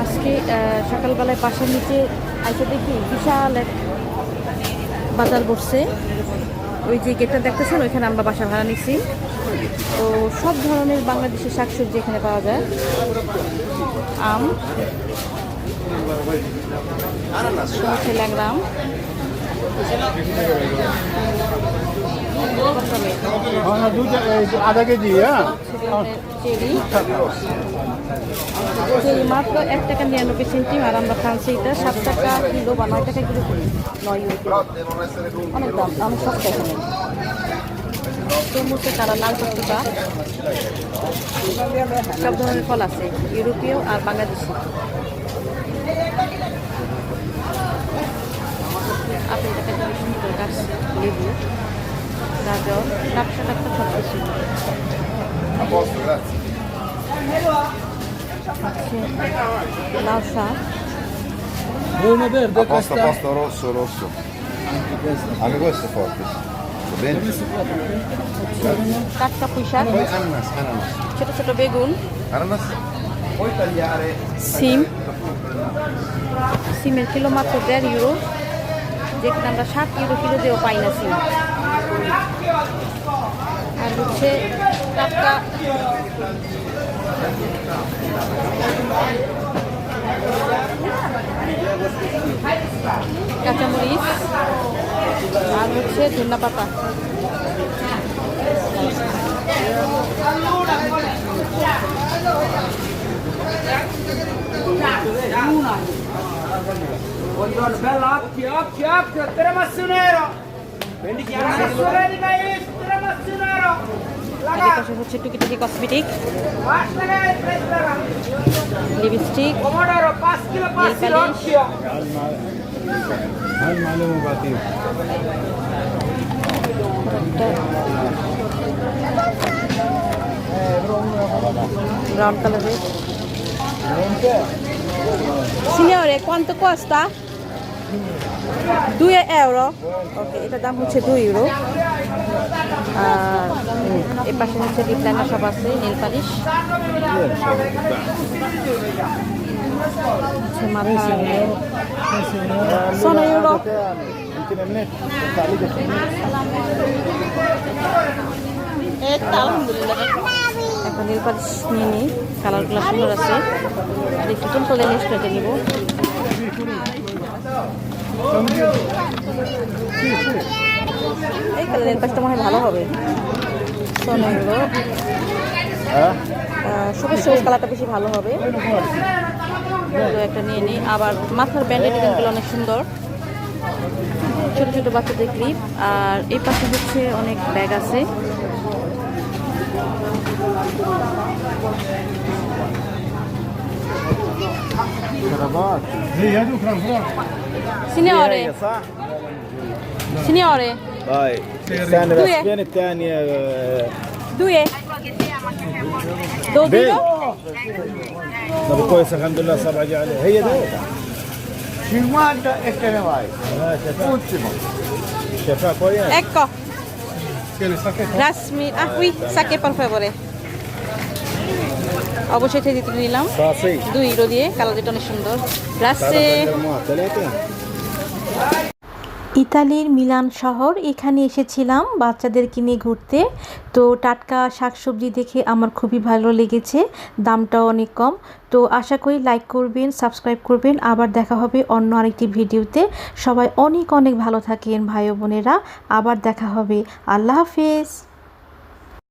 আজকে সকালবেলায় বাসার নিচে আইসে দেখি বিশাল এক বাজার বসছে। ওই যে গেটটা দেখতেছেন ওইখানে আমরা বাসা ভাড়া নিচ্ছি। তো সব ধরনের বাংলাদেশের শাকসবজি এখানে পাওয়া যায়। আম, ল্যাংড়াম, आधा के जी है চেরি চেরি মাত্র 1 টাকা 99 সেন্টি। আর আমরা খাচ্ছি এটা 7 টাকা কিলো বা 9 টাকা কিলো করি। 9 ইউরো অনেক দাম, অনেক সস্তা এখানে। তরমুজের কারা, লাল টুকটুকা, সব ধরনের ফল আছে, ইউরোপীয় আর বাংলাদেশি। আপেল টাকা সুন্দর গাছ, লেবু, গাজর, টাটকা টাটকা সব কিছু। লাউ শাক, Pasta rosso. Anche questo è forte. Va bene? টাটকা পুঁই শাক, Poi ananas. ছোট ছোট বেগুন, Ananas. Puoi tagliare. সিম। সিমের কিলো মাত্র 1.5 ইউরো, যেখানে আমরা 7 ইউরো কিলো দিয়েও পাই না সিম। আর হচ্ছে টাটকা কাঁচামরিচ আর হচ্ছে ধনিয়া পাতা। Buongiorno, bella, occhio, tiramisù nero. Prendi chiamare sorelle guys, tiramisù nero. আর এই পাশে হচ্ছে টুকিটাকি cosmetic, Basta guys, presta. Lipstick, Pomodoro, paschi, occhio. هل معلومة بعطيه brown কালারের। Signore, quanto costa? 2 euro. Okay, এটার দাম হচ্ছে 2 ইউরো। আর এর পাশে হচ্ছে লিপ লাইনার সব আছে, নেল পালিশ, হচ্ছে মাথা। Sono euro. يمكن النت تعليق এখন নেল পালিশ নিয়ে নিই, কালারগুলো সুন্দর আছে। আর একটু চুল নেক্সট প্লেটে নিব। এই কালার নেল পালিশটা মনে হয় ভালো হবে। Sono euro. সবুজ সবুজ কালারটা বেশি ভালো হবে। তো একটা নিয়ে নিই। আবার মাথার ব্যান্ডের ডিজাইনগুলো অনেক সুন্দর, ছোট ছোট বাচ্চাদের ক্লিপ। আর এই পাশে হচ্ছে অনেক ব্যাগ আছে। كرافات هي هذوك الفراغ Signore, صح؟ signore, طيب الثانية Due. بس فين الثانية 2 2 طب كويس الحمد لله صار راجع عليه هي ده 50 e te ne vai. ultimo شايفها كويس Ecco. Rasmi, qui, sacche per favore. অবশ্যই থেকে দিতে নিলাম صافي 2 ইউরো দিয়ে। কালার যেটা অনেক সুন্দর। রাস্তে ثلاثة ইতালির মিলান শহর, এখানে এসেছিলাম বাচ্চাদেরকে নিয়ে ঘুরতে। তো টাটকা শাকসবজি দেখে আমার খুবই ভালো লেগেছে, দামটাও অনেক কম। তো আশা করি লাইক করবেন, সাবস্ক্রাইব করবেন। আবার দেখা হবে অন্য আরেকটি ভিডিওতে। সবাই অনেক অনেক ভালো থাকেন ভাই ও বোনেরা। আবার দেখা হবে। আল্লাহ হাফেজ।